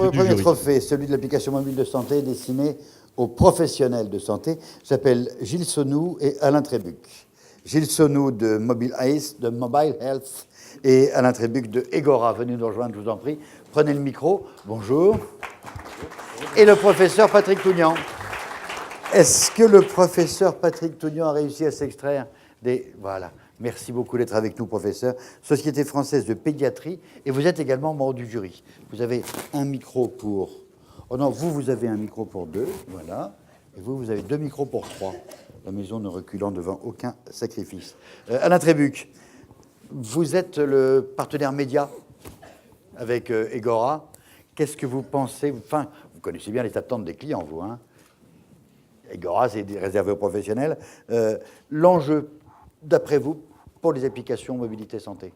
Votre premier trophée, celui de l'application mobile de santé destiné aux professionnels de santé, s'appelle Gilles Sonou et Alain Trébuc. Gilles Sonou de Mobile Health et Alain Trébuc de Egora. Venez nous rejoindre, je vous en prie. Prenez le micro. Bonjour. Et le professeur Patrick Tougnan. Est-ce que le professeur Patrick Tougnan a réussi à s'extraire des... Voilà. Merci beaucoup d'être avec nous, professeur. Société française de pédiatrie. Et vous êtes également membre du jury. Vous avez un micro pour... Oh non, vous avez un micro pour 2. Voilà. Et vous avez 2 micros pour 3. La maison ne reculant devant aucun sacrifice. Alain Trébuc, vous êtes le partenaire média avec Egora. Qu'est-ce que vous pensez? Enfin, vous connaissez bien les attentes des clients, vous, hein? Egora, c'est réservé aux professionnels. L'enjeu, d'après vous, pour les applications mobilité santé?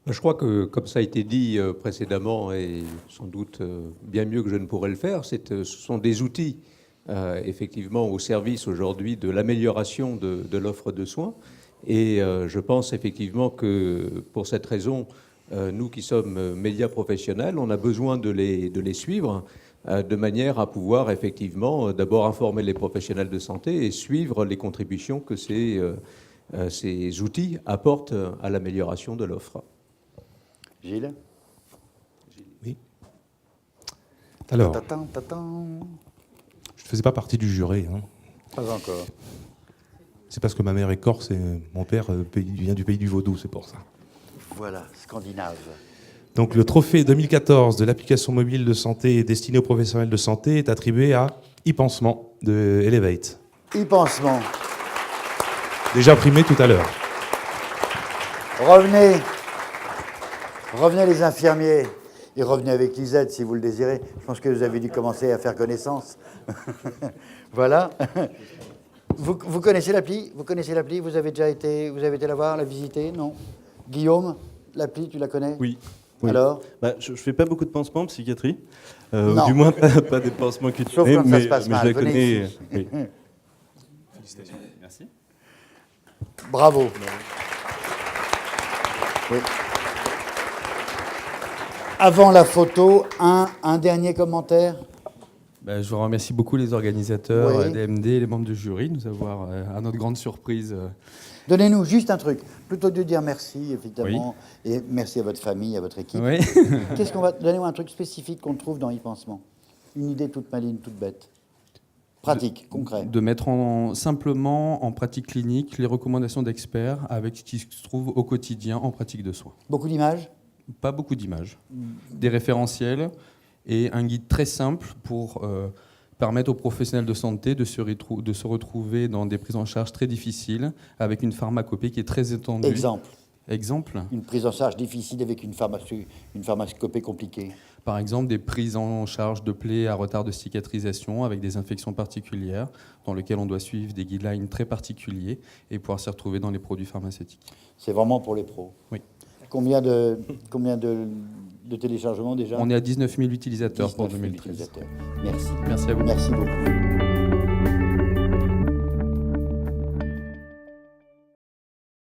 Je crois que, comme ça a été dit précédemment, et sans doute bien mieux que je ne pourrais le faire, ce sont des outils, effectivement, au service aujourd'hui de l'amélioration de l'offre de soins. Et je pense effectivement que, pour cette raison, nous qui sommes médias professionnels, on a besoin de les suivre de manière à pouvoir effectivement d'abord informer les professionnels de santé et suivre les contributions que ces outils apportent à l'amélioration de l'offre. Gilles? Oui. Alors, Tatan. je ne faisais pas partie du jury. Hein. Pas encore. C'est parce que ma mère est corse et mon père vient du pays du Vaudou, c'est pour ça. Voilà, scandinave. Donc le trophée 2014 de l'application mobile de santé destinée aux professionnels de santé est attribué à e-Pansement de Elevate. E-Pansement. Déjà primé tout à l'heure. Revenez les infirmiers et revenez avec Lisette si vous le désirez. Je pense que vous avez dû commencer à faire connaissance. Voilà. Vous connaissez l'appli? Vous avez déjà été la voir, la visiter? Non? Guillaume, l'appli, tu la connais? Oui. Alors? Je ne fais pas beaucoup de pansements en psychiatrie. Non. Du moins, pas des pansements qui Sauf quand ça se passe mais mal. je la Venez connais. ici. Oui. Félicitations. Merci. Bravo. Oui. Avant la photo, un dernier commentaire? Je vous remercie beaucoup les organisateurs, Oui. DMD et les membres du jury de nous avoir, à notre grande surprise... Donnez-nous juste un truc, plutôt que de dire merci, évidemment, et merci à votre famille, à votre équipe. Oui. Qu'est-ce qu'on va... Donnez-moi un truc spécifique qu'on trouve dans e-Pansement. Une idée toute maligne, toute bête. Pratique, concret. De mettre simplement en pratique clinique les recommandations d'experts avec ce qui se trouve au quotidien en pratique de soins. Beaucoup d'images? Pas beaucoup d'images. Des référentiels et un guide très simple pour permettre aux professionnels de santé de se retrouver dans des prises en charge très difficiles avec une pharmacopée qui est très étendue. Exemple. Une prise en charge difficile avec une pharmacopée compliquée. Par exemple, des prises en charge de plaies à retard de cicatrisation avec des infections particulières dans lesquelles on doit suivre des guidelines très particuliers et pouvoir s'y retrouver dans les produits pharmaceutiques. C'est vraiment pour les pros. Oui. Combien de téléchargements déjà? On est à 19 000 utilisateurs 19 000 pour 2013. utilisateurs. Merci. Merci à vous. Merci beaucoup.